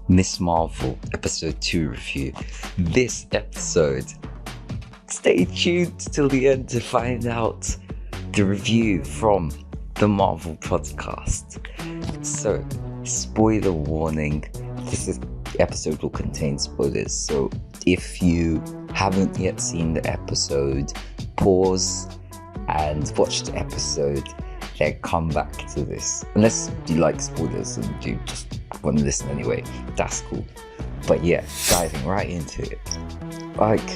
Miss Marvel episode 2 review. This episode, stay tuned till the end to find out the review from the Marvel podcast. So, spoiler warning, episode will contain spoilers, so if you haven't yet seen the episode, pause and watch the episode, then come back to this. Unless you like spoilers and you just want to listen anyway, that's cool. But yeah, diving right into it. Like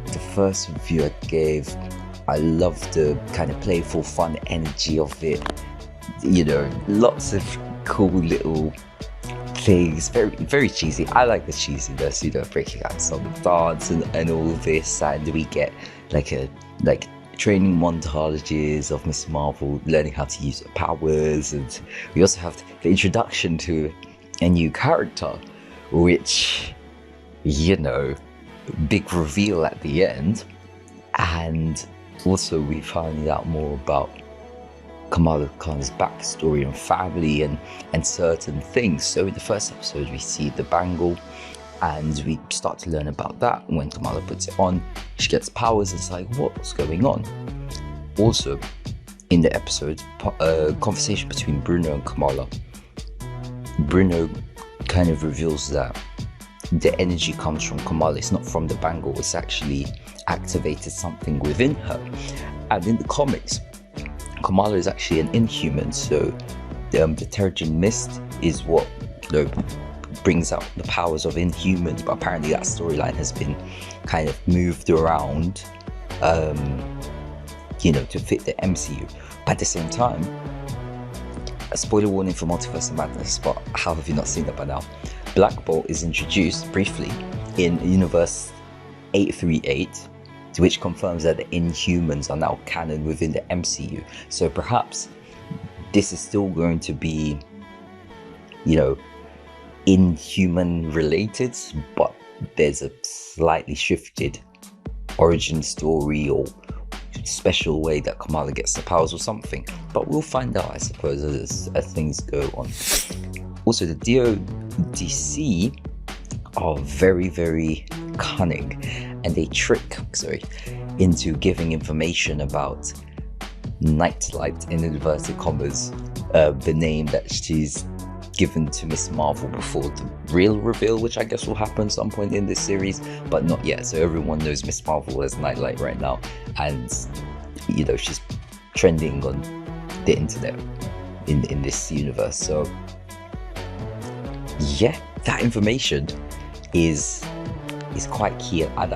the first review I gave, I love the kind of playful, fun energy of it. You know, lots of cool little things, very cheesy. I like the cheesiness, you know, breaking out some dance and all of this, and we get like training montages of Miss Marvel learning how to use her powers, and we also have the introduction to a new character, which, you know, big reveal at the end. And also we find out more about Kamala Khan's backstory and family and certain things. So in the first episode we see the bangle, and we start to learn about that. When Kamala puts it on, she gets powers, and it's like, what's going on? Also, in the episode, a conversation between Bruno and Kamala. Bruno kind of reveals that the energy comes from Kamala. It's not from the bangle. It's actually activated something within her. And in the comics, Kamala is actually an Inhuman. So the Terrigen Mist is what, you know, brings out the powers of Inhumans, but apparently that storyline has been kind of moved around, you know, to fit the MCU. But at the same time, a spoiler warning for Multiverse of Madness, but how have you not seen that by now? Black Bolt is introduced briefly in Universe 838, which confirms that the Inhumans are now canon within the MCU. So perhaps this is still going to be, you know, Inhuman related, but there's a slightly shifted origin story or special way that Kamala gets the powers or something. But we'll find out, I suppose, as things go on. Also, the DODC are very cunning, and they trick into giving information about Nightlight, in inverted commas, the name that she's given to Miss Marvel before the real reveal, which I guess will happen some point in this series, but not yet. So everyone knows Miss Marvel as Nightlight right now, and you know, she's trending on the internet in this universe. So yeah, that information is quite key, and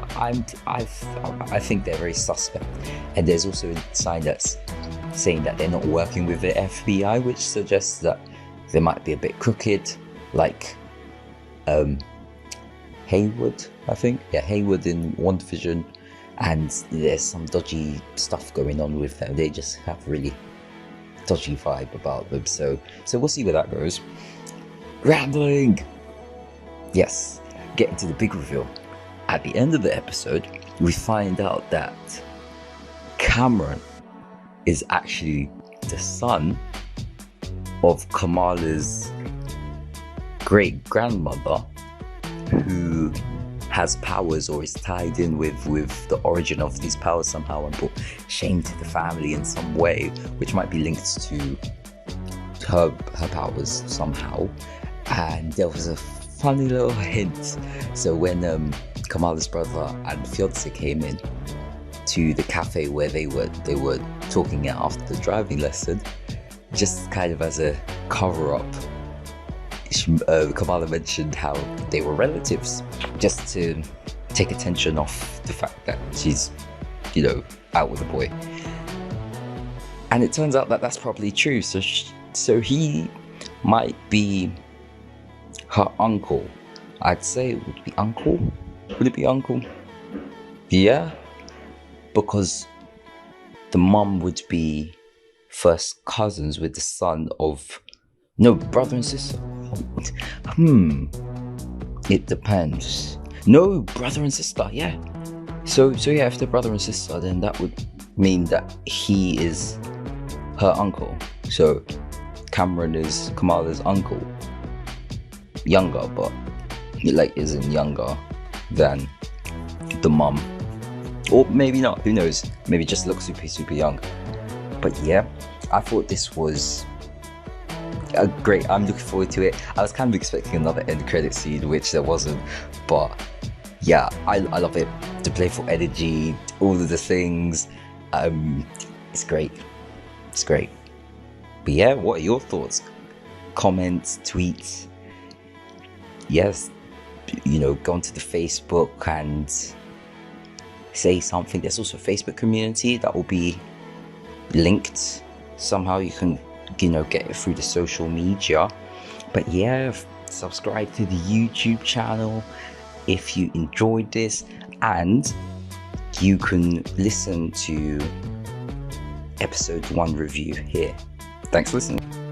I think they're very suspect. And there's also a sign that's saying that they're not working with the FBI, which suggests that they might be a bit crooked, like Hayward, I think. Yeah, Hayward in WandaVision, and there's some dodgy stuff going on with them. They just have really dodgy vibe about them. So we'll see where that goes. Rambling! Yes, getting to the big reveal. At the end of the episode, we find out that Cameron is actually the son of Kamala's great-grandmother, who has powers or is tied in with the origin of these powers somehow, and brought shame to the family in some way, which might be linked to her powers somehow. And there was a funny little hint. So when Kamala's brother and fiance came in to the cafe where they were talking after the driving lesson, just kind of as a cover-up, Kamala mentioned how they were relatives, just to take attention off the fact that she's, you know, out with a boy. And it turns out that that's probably true. So he might be her uncle. I'd say it would be uncle. Would it be uncle? Yeah, because the mum would be first cousins with the son of... No, brother and sister. It depends. No, brother and sister, yeah. So yeah, if they're brother and sister, then that would mean that he is her uncle. So Cameron is Kamala's uncle. younger, but he like isn't younger than the mum, or maybe not, who knows, maybe just looks super young. But yeah, I thought this was great. I'm looking forward to it. I was kind of expecting another end credit scene, which there wasn't, but yeah, I love it. The playful energy, all of the things, it's great. It's great. But yeah, what are your thoughts? Comments, tweets. Yes, you know, go onto the Facebook and say something. There's also a Facebook community that will be linked somehow. You can, you know, get it through the social media. But yeah, subscribe to the YouTube channel if you enjoyed this, and you can listen to episode 1 review here. Thanks for listening.